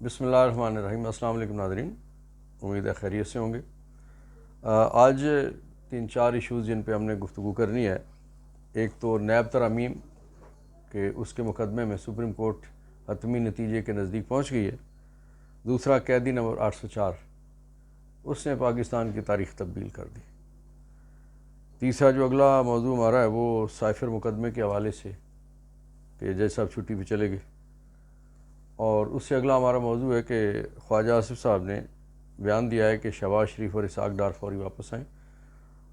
بسم اللہ الرحمن الرحیم۔ السلام علیکم ناظرین، امید ہے خیریت سے ہوں گے۔ آج 3-4 ایشوز جن پہ ہم نے گفتگو کرنی ہے۔ ایک تو نیب ترامیم کہ اس کے مقدمے میں سپریم کورٹ حتمی نتیجے کے نزدیک پہنچ گئی ہے۔ دوسرا قیدی نمبر 804، اس نے پاکستان کی تاریخ تبدیل کر دی۔ تیسرا جو اگلا موضوع ہمارا ہے وہ سائفر مقدمے کے حوالے سے کہ جج صاحب چھٹی پہ چلے گئے، اور اس سے اگلا ہمارا موضوع ہے کہ خواجہ آصف صاحب نے بیان دیا ہے کہ شہباز شریف اور اسحاق ڈار فوری واپس آئیں،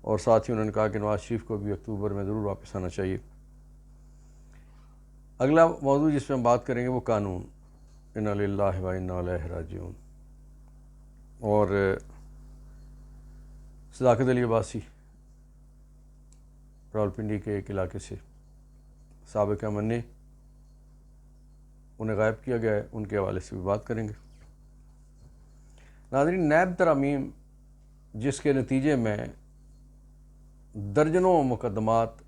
اور ساتھ ہی انہوں نے کہا کہ نواز شریف کو بھی اکتوبر میں ضرور واپس آنا چاہیے۔ اگلا موضوع جس پہ ہم بات کریں گے وہ قانون، انا للہ و انا الیہ راجعون، اور صداقت علی عباسی راولپنڈی کے ایک علاقے سے سابق امن نے انہیں غائب کیا گیا ہے، ان کے حوالے سے بھی بات کریں گے۔ ناظرین، نیب ترامیم جس کے نتیجے میں درجنوں مقدمات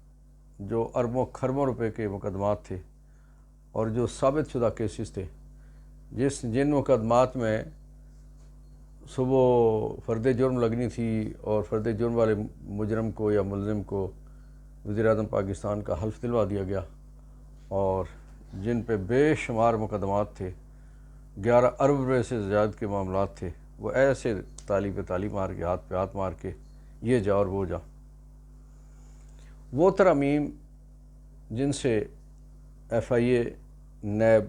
جو اربوں کھربوں روپے کے مقدمات تھے اور جو ثابت شدہ کیسز تھے، جن مقدمات میں صبح فرد جرم لگنی تھی اور فرد جرم والے مجرم کو یا ملزم کو وزیر اعظم پاکستان کا حلف دلوا دیا گیا، اور جن پہ بے شمار مقدمات تھے، 11 ارب روپے سے زیادہ کے معاملات تھے، وہ ایسے تالی پہ تالی مار کے ہاتھ پہ ہاتھ مار کے یہ جا اور وہ جا۔ وہ ترامیم جن سے ایف آئی اے، نیب،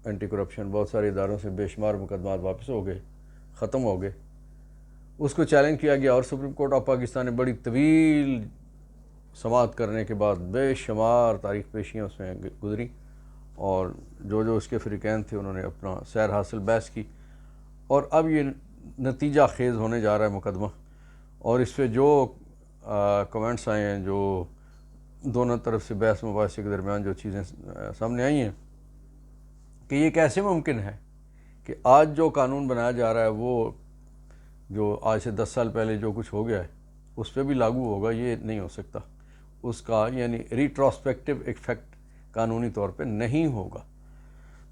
اینٹی کرپشن، بہت سارے اداروں سے بے شمار مقدمات واپس ہو گئے، ختم ہو گئے، اس کو چیلنج کیا گیا، اور سپریم کورٹ آف پاکستان نے بڑی طویل سماعت کرنے کے بعد بے شمار تاریخ پیشیاں اس میں گزری، اور جو اس کے فریقین تھے انہوں نے اپنا سیر حاصل بحث کی، اور اب یہ نتیجہ خیز ہونے جا رہا ہے مقدمہ۔ اور اس پہ جو کمنٹس آئے ہیں، جو دونوں طرف سے بحث مباحثے کے درمیان جو چیزیں سامنے آئی ہیں کہ یہ کیسے ممکن ہے کہ آج جو قانون بنایا جا رہا ہے وہ جو آج سے 10 سال پہلے جو کچھ ہو گیا ہے اس پہ بھی لاگو ہوگا، یہ نہیں ہو سکتا۔ اس کا یعنی ریٹروسپیکٹو ایفیکٹ قانونی طور پہ نہیں ہوگا۔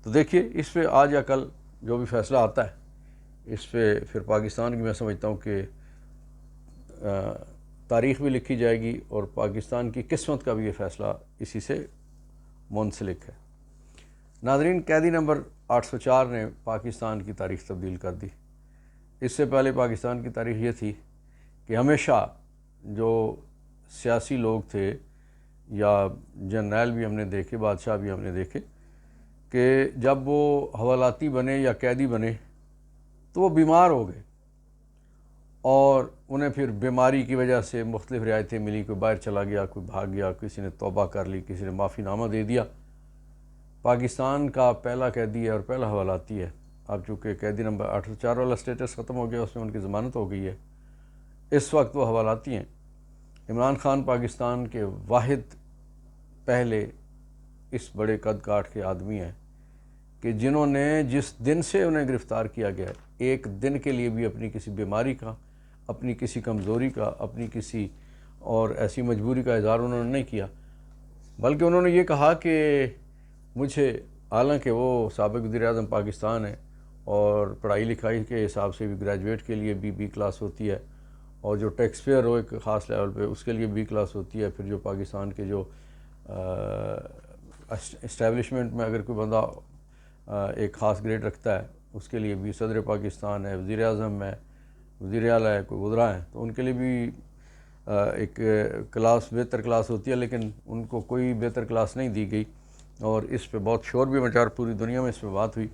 تو دیکھیے، اس پہ آج یا کل جو بھی فیصلہ آتا ہے، اس پہ پھر پاکستان کی میں سمجھتا ہوں کہ تاریخ بھی لکھی جائے گی، اور پاکستان کی قسمت کا بھی یہ فیصلہ اسی سے منسلک ہے۔ ناظرین، قیدی نمبر 804 نے پاکستان کی تاریخ تبدیل کر دی۔ اس سے پہلے پاکستان کی تاریخ یہ تھی کہ ہمیشہ جو سیاسی لوگ تھے، یا جرنیل بھی ہم نے دیکھے، بادشاہ بھی ہم نے دیکھے، کہ جب وہ حوالاتی بنے یا قیدی بنے تو وہ بیمار ہو گئے، اور انہیں پھر بیماری کی وجہ سے مختلف رعایتیں ملی، کوئی باہر چلا گیا، کوئی بھاگ گیا، کسی نے توبہ کر لی، کسی نے معافی نامہ دے دیا۔ پاکستان کا پہلا قیدی ہے اور پہلا حوالاتی ہے۔ اب چونکہ قیدی نمبر 804 والا سٹیٹس ختم ہو گیا، اس میں ان کی ضمانت ہو گئی ہے، اس وقت وہ حوالاتی ہیں۔ عمران خان پاکستان کے واحد پہلے اس بڑے قد کاٹ کے آدمی ہیں کہ جنہوں نے جس دن سے انہیں گرفتار کیا گیا ہے، ایک دن کے لیے بھی اپنی کسی بیماری کا، اپنی کسی کمزوری کا، اپنی کسی اور ایسی مجبوری کا اظہار انہوں نے نہیں کیا، بلکہ انہوں نے یہ کہا کہ مجھے، حالانکہ وہ سابق وزیر اعظم پاکستان ہے، اور پڑھائی لکھائی کے حساب سے بھی گریجویٹ کے لیے بی کلاس ہوتی ہے، اور جو ٹیکس پیئر ہو ایک خاص لیول پہ اس کے لیے بی کلاس ہوتی ہے، پھر جو پاکستان کے جو اسٹیبلشمنٹ میں اگر کوئی بندہ ایک خاص گریڈ رکھتا ہے اس کے لیے بھی، صدر پاکستان ہے، وزیر اعظم ہے، وزیر اعلیٰ ہے، کوئی وزراء ہیں، تو ان کے لیے بھی ایک کلاس، بہتر کلاس ہوتی ہے، لیکن ان کو کوئی بہتر کلاس نہیں دی گئی، اور اس پہ بہت شور بھی مچا، پوری دنیا میں اس پہ بات ہوئی۔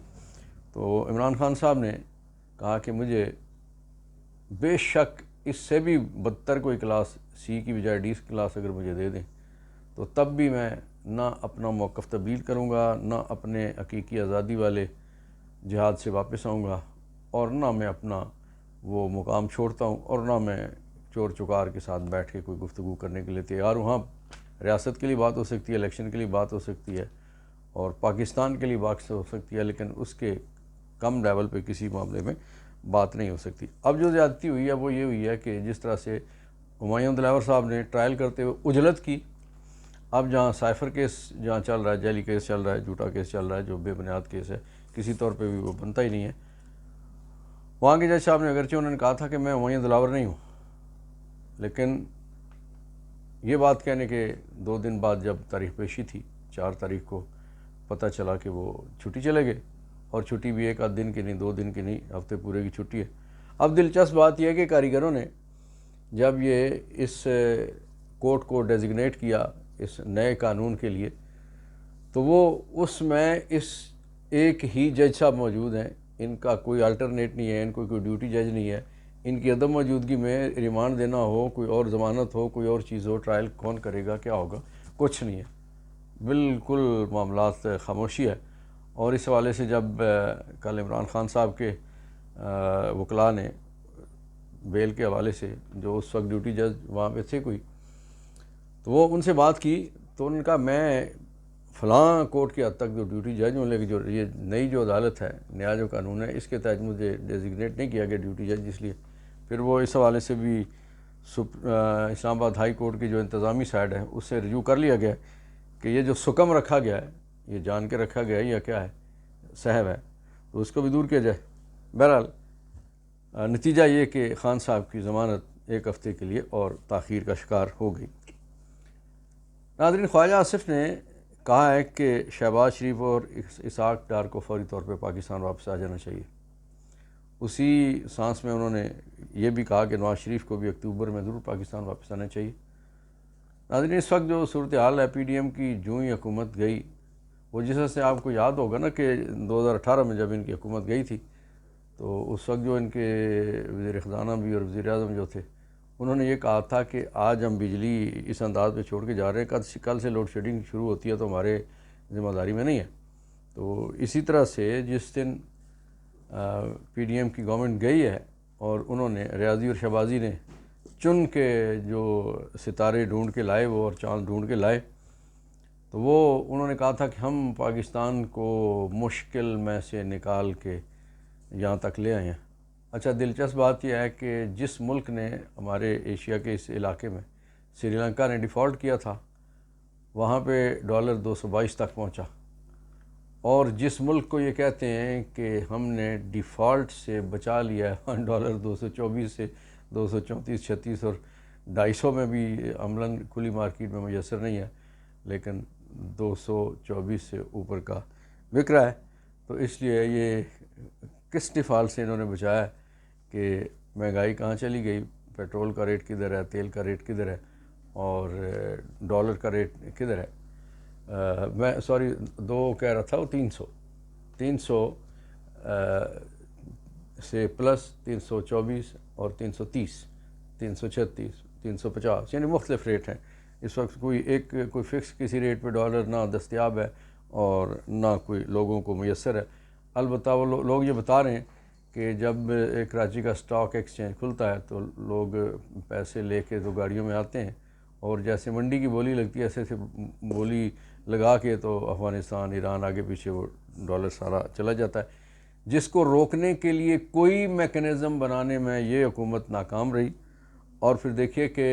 تو عمران خان صاحب نے کہا کہ مجھے بے شک اس سے بھی بدتر کوئی کلاس، سی کی بجائے ڈی کلاس اگر مجھے دے دیں تو تب بھی میں نہ اپنا موقف تبدیل کروں گا، نہ اپنے حقیقی آزادی والے جہاد سے واپس آؤں گا، اور نہ میں اپنا وہ مقام چھوڑتا ہوں، اور نہ میں چور چکار کے ساتھ بیٹھ کے کوئی گفتگو کرنے کے لیے تیار ہوں۔ ہاں، ریاست کے لیے بات ہو سکتی ہے، الیکشن کے لیے بات ہو سکتی ہے، اور پاکستان کے لیے بات ہو سکتی ہے، لیکن اس کے کم لیول پہ کسی معاملے میں بات نہیں ہو سکتی۔ اب جو زیادتی ہوئی ہے وہ یہ ہوئی ہے کہ جس طرح سے ہمایوں دلاور صاحب نے ٹرائل کرتے ہوئے اجلت کی، اب جہاں سائفر کیس جہاں چل رہا ہے، جعلی کیس چل رہا ہے، جھوٹا کیس چل رہا ہے جو بے بنیاد کیس ہے، کسی طور پہ بھی وہ بنتا ہی نہیں ہے، وہاں کے جج صاحب نے اگرچہ انہوں نے کہا تھا کہ میں معین دلاور نہیں ہوں، لیکن یہ بات کہنے کے 2 دن بعد جب تاریخ پیشی تھی 4 تاریخ کو پتہ چلا کہ وہ چھٹی چلے گئے، اور چھٹی بھی 1 آدھ دن کی نہیں، 2 دن کی نہیں، ہفتے پورے کی چھٹی ہے۔ اب دلچسپ بات یہ ہے کہ کاریگروں نے جب یہ اس کورٹ کو ڈیزگنیٹ کیا اس نئے قانون کے لیے، تو وہ اس میں اس ایک ہی جج صاحب موجود ہیں، ان کا کوئی الٹرنیٹ نہیں ہے، ان کو کوئی ڈیوٹی جج نہیں ہے، ان کی عدم موجودگی میں ریمانڈ دینا ہو، کوئی اور ضمانت ہو، کوئی اور چیز ہو، ٹرائل کون کرے گا، کیا ہوگا، کچھ نہیں ہے، بالکل معاملات خاموشی ہے۔ اور اس حوالے سے جب کل عمران خان صاحب کے وکلاء نے بیل کے حوالے سے، جو اس وقت ڈیوٹی جج وہاں پہ تھے کوئی، تو وہ ان سے بات کی تو انہوں نے کہا میں فلاں کورٹ کی حد تک جو ڈیوٹی جج ہوں، لیکن جو یہ نئی جو عدالت ہے، نیا جو قانون ہے، اس کے تحت مجھے ڈیزگنیٹ نہیں کیا گیا ڈیوٹی جج، اس لیے پھر وہ اس حوالے سے بھی اسلام آباد ہائی کورٹ کی جو انتظامی سائڈ ہے اس سے رجوع کر لیا گیا کہ یہ جو سکم رکھا گیا ہے، یہ جان کے رکھا گیا ہے یا کیا ہے، صحب ہے، تو اس کو بھی دور کیا جائے۔ بہرحال نتیجہ یہ کہ خان صاحب کی ضمانت 1 ہفتے کے لیے اور تاخیر کا شکار ہو گئی۔ ناظرین، خواجہ آصف نے کہا ہے کہ شہباز شریف اور اسحاق ڈار کو فوری طور پہ پاکستان واپس آ جانا چاہیے۔ اسی سانس میں انہوں نے یہ بھی کہا کہ نواز شریف کو بھی اکتوبر میں ضرور پاکستان واپس آنا چاہیے۔ ناظرین، اس وقت جو صورتحال ہے، پی ڈی ایم کی جو ہی حکومت گئی، وہ جس طرح سے آپ کو یاد ہوگا نا کہ 2018 میں جب ان کی حکومت گئی تھی تو اس وقت جو ان کے وزیر خزانہ بھی اور وزیر اعظم جو تھے، انہوں نے یہ کہا تھا کہ آج ہم بجلی اس انداز پہ چھوڑ کے جا رہے ہیں، کل سے لوڈ شیڈنگ شروع ہوتی ہے تو ہمارے ذمہ داری میں نہیں ہے۔ تو اسی طرح سے جس دن پی ڈی ایم کی گورنمنٹ گئی ہے اور انہوں نے ریاضی اور شہبازی نے چن کے جو ستارے ڈھونڈ کے لائے وہ اور چاند ڈھونڈ کے لائے، تو وہ انہوں نے کہا تھا کہ ہم پاکستان کو مشکل میں سے نکال کے یہاں تک لے آئے ہیں۔ اچھا، دلچسپ بات یہ ہے کہ جس ملک نے ہمارے ایشیا کے اس علاقے میں، سری لنکا نے ڈیفالٹ کیا تھا، وہاں پہ ڈالر 222 تک پہنچا، اور جس ملک کو یہ کہتے ہیں کہ ہم نے ڈیفالٹ سے بچا لیا ہے، ڈالر 224 سے 234 36 اور 250 میں بھی عملاً کھلی مارکیٹ میں میسر نہیں ہے، لیکن 224 سے اوپر کا بک رہا ہے۔ تو اس لیے یہ کس ڈیفالٹ سے انہوں نے بچایا ہے کہ مہنگائی کہاں چلی گئی، پیٹرول کا ریٹ کدھر ہے، تیل کا ریٹ کدھر ہے، اور ڈالر کا ریٹ کدھر ہے، میں سوری 2 کہہ رہا تھا، وہ 300 سے پلس 324 اور 330 336 350، یعنی مختلف ریٹ ہیں اس وقت۔ کوئی فکس کسی ریٹ پہ ڈالر نہ دستیاب ہے اور نہ کوئی لوگوں کو میسر ہے۔ البتہ وہ لوگ یہ بتا رہے ہیں کہ جب کراچی کا اسٹاک ایکسچینج کھلتا ہے تو لوگ پیسے لے کے تو گاڑیوں میں آتے ہیں، اور جیسے منڈی کی بولی لگتی ہے ایسے بولی لگا کے تو افغانستان، ایران، آگے پیچھے وہ ڈالر سارا چلا جاتا ہے، جس کو روکنے کے لیے کوئی میکنزم بنانے میں یہ حکومت ناکام رہی۔ اور پھر دیکھیے کہ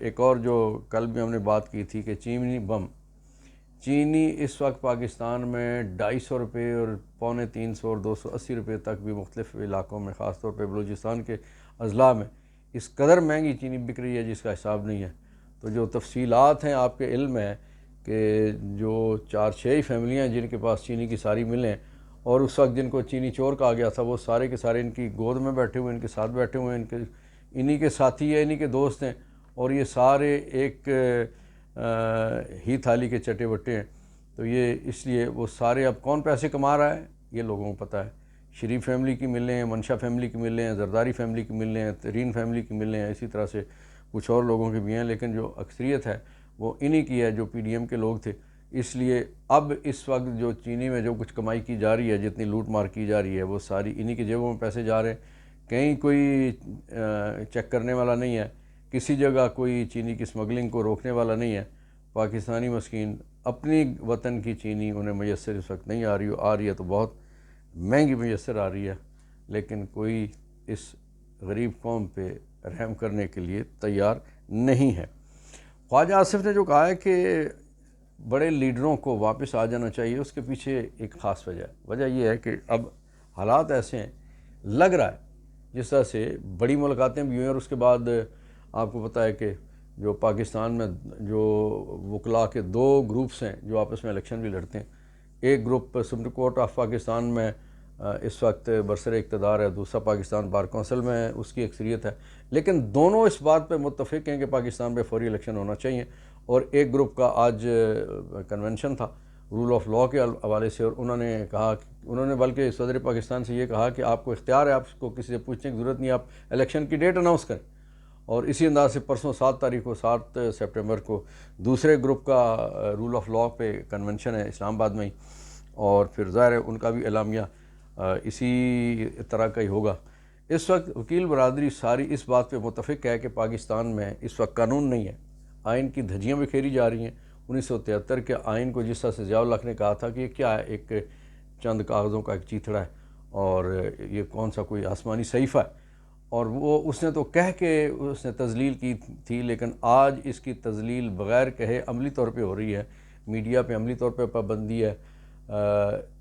ایک اور جو کل بھی ہم نے بات کی تھی کہ چینی بم، چینی اس وقت پاکستان میں 250 روپے اور 250 اور 280 روپے تک بھی مختلف علاقوں میں، خاص طور پہ بلوچستان کے اضلاع میں اس قدر مہنگی چینی بک رہی ہے جس کا حساب نہیں ہے۔ تو جو تفصیلات ہیں آپ کے علم ہے کہ جو 4-6 فیملیاں ہیں جن کے پاس چینی کی ساری ملیں، اور اس وقت جن کو چینی چور کہا گیا تھا، وہ سارے کے سارے ان کی گود میں بیٹھے ہوئے، ان کے ساتھ بیٹھے ہوئے ہیں، انہی کے ساتھی ہیں، انہی کے دوست ہیں، اور یہ سارے ایک ہی تھالی کے چٹے بٹے ہیں۔ تو یہ اس لیے وہ سارے، اب کون پیسے کما رہا ہے یہ لوگوں کو پتہ ہے۔ شریف فیملی کی ملیں ہیں، منشا فیملی کی ملیں ہیں، زرداری فیملی کی ملیں ہیں، ترین فیملی کی ملیں ہیں، اسی طرح سے کچھ اور لوگوں کے بھی ہیں، لیکن جو اکثریت ہے وہ انہی کی ہے جو پی ڈی ایم کے لوگ تھے۔ اس لیے اب اس وقت جو چینی میں جو کچھ کمائی کی جا رہی ہے، جتنی لوٹ مار کی جا رہی ہے، وہ ساری انہی کی جیبوں میں پیسے جا رہے ہیں۔ کہیں کوئی چیک کرنے والا نہیں ہے، کسی جگہ کوئی چینی کی سمگلنگ کو روکنے والا نہیں ہے۔ پاکستانی مسکین اپنی وطن کی چینی انہیں میسر اس وقت نہیں آ رہی ہے تو بہت مہنگی میسر آ رہی ہے، لیکن کوئی اس غریب قوم پہ رحم کرنے کے لیے تیار نہیں ہے۔ خواجہ آصف نے جو کہا ہے کہ بڑے لیڈروں کو واپس آ جانا چاہیے، اس کے پیچھے ایک خاص وجہ یہ ہے کہ اب حالات ایسے ہیں، لگ رہا ہے جس طرح سے بڑی ملاقاتیں بھی ہوئیں، اور اس کے بعد آپ کو پتہ ہے کہ جو پاکستان میں جو وکلاء کے 2 گروپس ہیں جو آپس میں الیکشن بھی لڑتے ہیں، ایک group supreme court of Pakistan میں اس وقت برسر اقتدار ہے، دوسرا پاکستان بار کونسل میں اس کی اکثریت ہے، لیکن دونوں اس بات پہ متفق ہیں کہ پاکستان میں فوری الیکشن ہونا چاہیے۔ اور ایک گروپ کا آج کنونشن تھا رول آف لاء کے حوالے سے، اور انہوں نے بلکہ صدر پاکستان سے یہ کہا کہ آپ کو اختیار ہے، آپ کو کسی سے پوچھنے کی ضرورت نہیں، آپ الیکشن کی ڈیٹ اناؤنس کریں۔ اور اسی انداز سے پرسوں 7 سپٹمبر کو دوسرے گروپ کا رول آف لاء پہ کنونشن ہے اسلام آباد میں ہی، اور پھر ظاہر ہے ان کا بھی اعلامیہ اسی طرح کا ہی ہوگا۔ اس وقت وکیل برادری ساری اس بات پہ متفق ہے کہ پاکستان میں اس وقت قانون نہیں ہے، آئین کی دھجیاں بکھیری جا رہی ہیں۔ 1973 کے آئین کو جس طرح سے ضیاء الحق نے کہا تھا کہ یہ کیا ہے، ایک چند کاغذوں کا ایک چیتھڑا ہے اور یہ کون سا کوئی آسمانی صحیفہ ہے، اور وہ اس نے تو کہہ کے اس نے تذلیل کی تھی، لیکن آج اس کی تذلیل بغیر کہے عملی طور پہ ہو رہی ہے۔ میڈیا پہ عملی طور پہ پابندی ہے،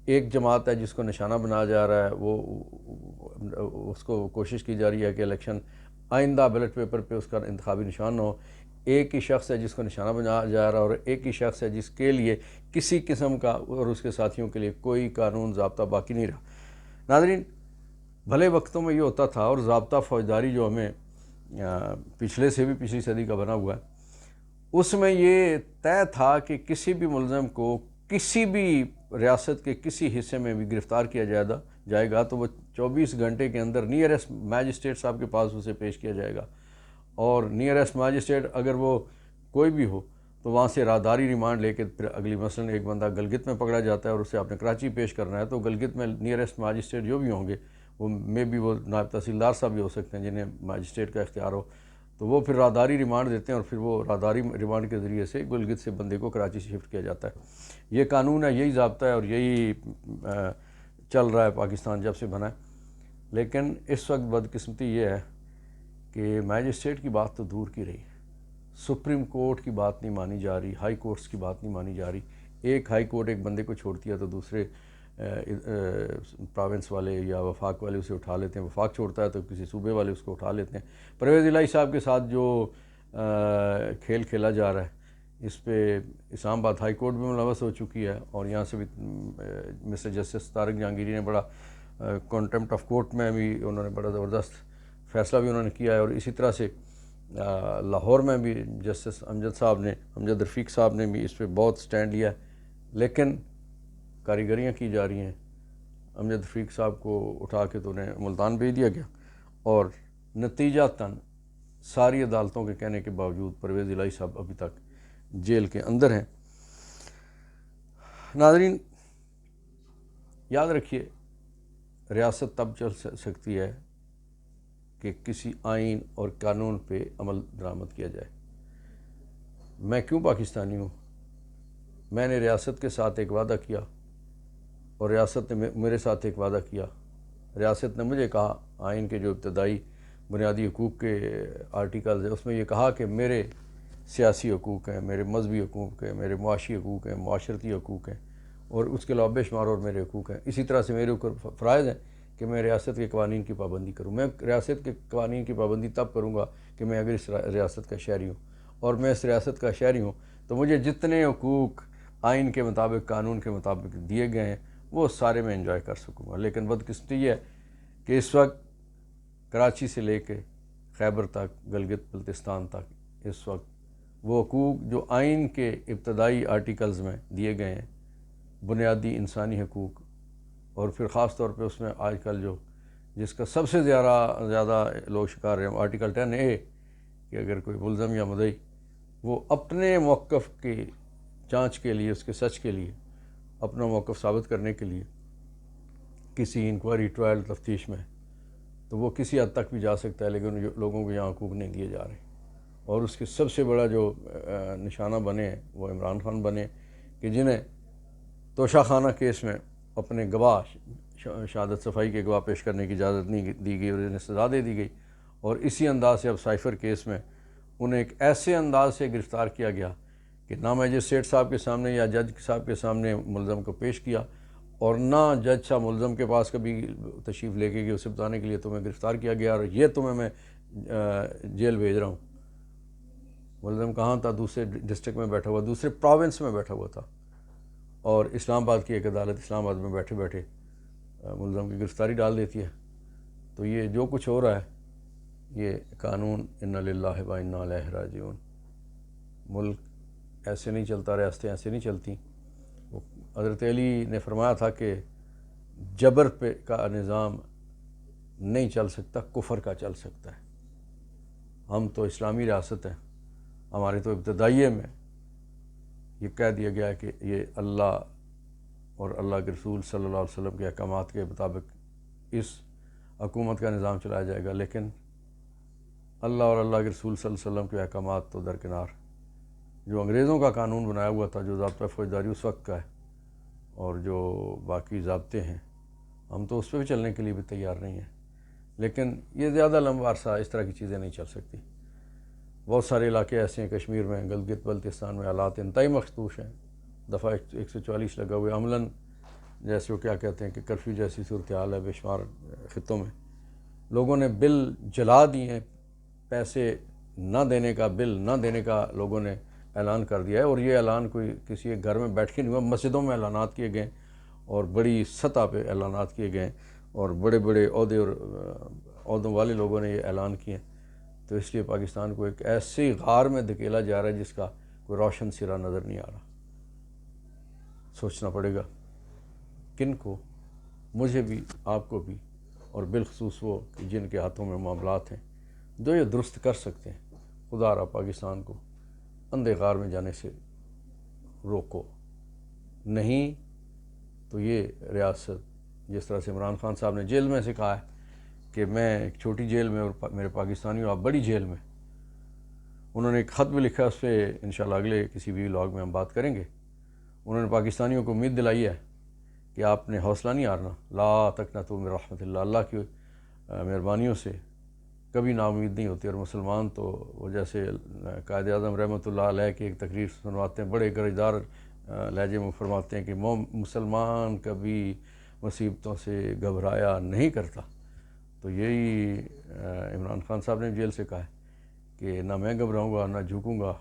ایک جماعت ہے جس کو نشانہ بنایا جا رہا ہے، وہ اس کو کوشش کی جا رہی ہے کہ الیکشن آئندہ بیلٹ پیپر پہ اس کا انتخابی نشان نہ ہو۔ ایک ہی شخص ہے جس کو نشانہ بنایا جا رہا ہے، اور ایک ہی شخص ہے جس کے لیے کسی قسم کا اور اس کے ساتھیوں کے لیے کوئی قانون ضابطہ باقی نہیں رہا۔ ناظرین، بھلے وقتوں میں یہ ہوتا تھا، اور ضابطہ فوجداری جو ہمیں پچھلے سے بھی پچھلی صدی کا بنا ہوا ہے، اس میں یہ طے تھا کہ کسی بھی ملزم کو کسی بھی ریاست کے کسی حصے میں بھی گرفتار کیا جائے گا تو وہ 24 گھنٹے کے اندر نیئرسٹ میجسٹریٹ صاحب کے پاس اسے پیش کیا جائے گا، اور نیئرسٹ میجسٹریٹ اگر وہ کوئی بھی ہو تو وہاں سے راہداری ریمانڈ لے کے پھر اگلی، مثلاً ایک بندہ گلگت میں پکڑا جاتا ہے اور اسے آپ نے کراچی پیش کرنا ہے، تو گلگت میں نیئرسٹ میجسٹریٹ جو بھی ہوں گے، وہ وہ نائب تحصیلدار صاحب بھی ہو سکتے ہیں جنہیں میجسٹریٹ کا اختیار ہو، تو وہ پھر راہداری ریمانڈ دیتے ہیں، اور پھر وہ راہداری ریمانڈ کے ذریعے سے گلگت سے بندے کو کراچی شفٹ کیا جاتا ہے۔ یہ قانون ہے، یہی ضابطہ ہے، اور یہی چل رہا ہے پاکستان جب سے بنا ہے۔ لیکن اس وقت بدقسمتی یہ ہے کہ میجسٹریٹ کی بات تو دور کی رہی، سپریم کورٹ کی بات نہیں مانی جا رہی، ہائی کورٹس کی بات نہیں مانی جا رہی۔ ایک ہائی کورٹ ایک بندے کو چھوڑتی ہے تو دوسرے پراونس والے یا وفاق والے اسے اٹھا لیتے ہیں، وفاق چھوڑتا ہے تو کسی صوبے والے اس کو اٹھا لیتے ہیں۔ پرویز الہی صاحب کے ساتھ جو کھیل کھیلا جا رہا ہے، اس پہ اسلام آباد ہائی کورٹ بھی ملوث ہو چکی ہے، اور یہاں سے بھی مسٹر جسٹس طارق جہانگیری نے بڑا کنٹمپٹ آف کورٹ میں بھی انہوں نے بڑا زبردست فیصلہ بھی انہوں نے کیا ہے، اور اسی طرح سے لاہور میں بھی جسٹس امجد رفیق صاحب نے بھی اس پہ بہت سٹینڈ لیا ہے، لیکن کاریگریاں کی جا رہی ہیں۔ امجد رفیق صاحب کو اٹھا کے تو انہیں ملتان بھیج دیا گیا، اور نتیجتاً ساری عدالتوں کے کہنے کے باوجود پرویز الہی صاحب ابھی تک جیل کے اندر ہیں۔ ناظرین، یاد رکھیے، ریاست تب چل سکتی ہے کہ کسی آئین اور قانون پہ عمل درآمد کیا جائے۔ میں کیوں پاکستانی ہوں؟ میں نے ریاست کے ساتھ ایک وعدہ کیا، اور ریاست نے میرے ساتھ ایک وعدہ کیا۔ ریاست نے مجھے کہا، آئین کے جو ابتدائی بنیادی حقوق کے آرٹیکلز ہیں اس میں یہ کہا کہ میرے سیاسی حقوق ہیں، میرے مذہبی حقوق ہیں، میرے معاشی حقوق ہیں، معاشرتی حقوق ہیں، اور اس کے علاوہ بے شمار اور میرے حقوق ہیں۔ اسی طرح سے میرے اوپر فرائض ہیں کہ میں ریاست کے قوانین کی پابندی کروں۔ میں ریاست کے قوانین کی پابندی تب کروں گا کہ میں اگر اس ریاست کا شہری ہوں، اور میں اس ریاست کا شہری ہوں تو مجھے جتنے حقوق آئین کے مطابق، قانون کے مطابق دیے گئے ہیں وہ سارے میں انجوائے کر سکوں گا۔ لیکن بدقسمتی یہ ہے کہ اس وقت کراچی سے لے کے خیبر تک، گلگت بلتستان تک، اس وقت وہ حقوق جو آئین کے ابتدائی آرٹیکلز میں دیے گئے ہیں، بنیادی انسانی حقوق، اور پھر خاص طور پہ اس میں آج کل جس کا سب سے زیادہ لوگ شکار ہیں، آرٹیکل 10A، کہ اگر کوئی ملزم یا مدعی وہ اپنے موقف کی جانچ کے لیے، اس کے سچ کے لیے، اپنا موقف ثابت کرنے کے لیے کسی انکوائری، ٹرائل، تفتیش میں، تو وہ کسی حد تک بھی جا سکتا ہے، لیکن لوگوں کو یہاں حقوق نہیں دیے جا رہے۔ اور اس کے سب سے بڑا جو نشانہ بنے وہ عمران خان بنے، کہ جنہیں توشہ خانہ کیس میں اپنے گواہ، شہادت صفائی کے گواہ پیش کرنے کی اجازت نہیں دی گئی اور انہیں سزا دے دی گئی، اور اسی انداز سے اب سائفر کیس میں انہیں ایک ایسے انداز سے گرفتار کیا گیا کہ نہ مجسٹریٹ صاحب کے سامنے یا جج صاحب کے سامنے ملزم کو پیش کیا، اور نہ جج صاحب ملزم کے پاس کبھی تشریف لے کے گئے اسے بتانے کے لیے تمہیں گرفتار کیا گیا اور یہ تمہیں میں جیل بھیج رہا ہوں۔ ملزم کہاں تھا؟ دوسرے ڈسٹرکٹ میں بیٹھا ہوا، دوسرے پروونس میں بیٹھا ہوا تھا، اور اسلام آباد کی ایک عدالت اسلام آباد میں بیٹھے بیٹھے ملزم کی گرفتاری ڈال دیتی ہے۔ تو یہ جو کچھ ہو رہا ہے یہ قانون انا للہ و انا الیہ راجعون۔ ملک ایسے نہیں چلتا، ریاستیں ایسے نہیں چلتی۔ حضرت علی نے فرمایا تھا کہ جبر پہ کا نظام نہیں چل سکتا، کفر کا چل سکتا ہے۔ ہم تو اسلامی ریاست ہیں، ہمارے تو ابتدائیے میں یہ کہہ دیا گیا ہے کہ یہ اللہ اور اللہ کے رسول صلی اللہ علیہ وسلم کے احکامات کے مطابق اس حکومت کا نظام چلایا جائے گا، لیکن اللہ اور اللہ کے رسول صلی اللہ علیہ وسلم کے احکامات تو درکنار۔ جو انگریزوں کا قانون بنایا ہوا تھا، جو ضابطہ فوجداری اس وقت کا ہے، اور جو باقی ضابطے ہیں، ہم تو اس پہ بھی چلنے کے لیے بھی تیار نہیں ہیں۔ لیکن یہ زیادہ لمبا عرصہ اس طرح کی چیزیں نہیں چل سکتی۔ بہت سارے علاقے ایسے ہیں کشمیر میں، گلگت بلتستان میں حالات انتہائی مخدوش ہیں، دفعہ 144 لگا ہوئے، عملاً جیسے وہ کیا کہتے ہیں کہ کرفیو جیسی صورتحال ہے بے شمار خطوں میں۔ لوگوں نے بل جلا دیے ہیں، پیسے نہ دینے کا، بل نہ دینے کا لوگوں نے اعلان کر دیا ہے، اور یہ اعلان کوئی کسی ایک گھر میں بیٹھ کے نہیں ہوا، مسجدوں میں اعلانات کیے گئے اور بڑی سطح پہ اعلانات کیے گئے، اور بڑے بڑے عہدے اور عہدوں والے لوگوں نے یہ اعلان کیے۔ تو اس لیے پاکستان کو ایک ایسی غار میں دھکیلا جا رہا ہے جس کا کوئی روشن سرا نظر نہیں آ رہا۔ سوچنا پڑے گا کن کو، مجھے بھی، آپ کو بھی، اور بالخصوص وہ جن کے ہاتھوں میں معاملات ہیں، جو یہ درست کر سکتے ہیں۔ خدا را پاکستان کو اندھے غار میں جانے سے روکو، نہیں تو یہ ریاست جس طرح سے عمران خان صاحب نے جیل میں سے کہا ہے کہ میں ایک چھوٹی جیل میں اور میرے پاکستانیوں آپ بڑی جیل میں، انہوں نے ایک خط بھی لکھا، اس پہ انشاءاللہ اگلے کسی بھی ولاگ میں ہم بات کریں گے۔ انہوں نے پاکستانیوں کو امید دلائی ہے کہ آپ نے حوصلہ نہیں ہارنا، لا تقنطوا من رحمت اللہ، اللہ کی مہربانیوں سے کبھی نا امید نہیں ہوتی۔ اور مسلمان تو وہ جیسے قائد اعظم رحمۃ اللہ علیہ کی ایک تقریر سنواتے ہیں، بڑے گرجدار لہجے میں فرماتے ہیں کہ مسلمان کبھی مصیبتوں سے گھبرایا نہیں کرتا۔ تو یہی عمران خان صاحب نے جیل سے کہا ہے کہ نہ میں گھبراؤں گا، نہ جھکوں گا،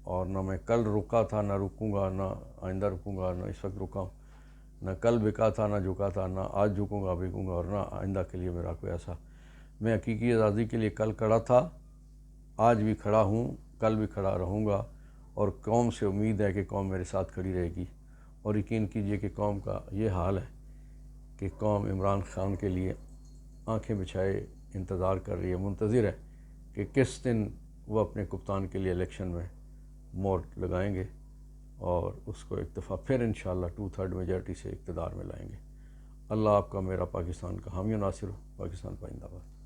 اور نہ میں کل رکا تھا نہ رکوں گا، نہ آئندہ رکوں گا، نہ اس وقت رکا ہوں، نہ کل بکا تھا نہ جھکا تھا، نہ آج جھکوں گا بکوں گا، اور نہ آئندہ کے لیے میرا کوئی ایسا۔ میں حقیقی آزادی کے لیے کل کھڑا تھا، آج بھی کھڑا ہوں، کل بھی کھڑا رہوں گا، اور قوم سے امید ہے کہ قوم میرے ساتھ کھڑی رہے گی۔ اور یقین کیجئے کہ قوم کا یہ حال ہے کہ قوم عمران خان کے لیے آنکھیں بچھائے انتظار کر رہی ہے، منتظر ہے کہ کس دن وہ اپنے کپتان کے لیے الیکشن میں مور لگائیں گے اور اس کو ایک دفعہ پھر انشاءاللہ 2/3 میجارٹی سے اقتدار میں لائیں گے۔ اللہ آپ کا، میرا، پاکستان کا حامی و ناصر ہو۔ پاکستان پائندہ باد۔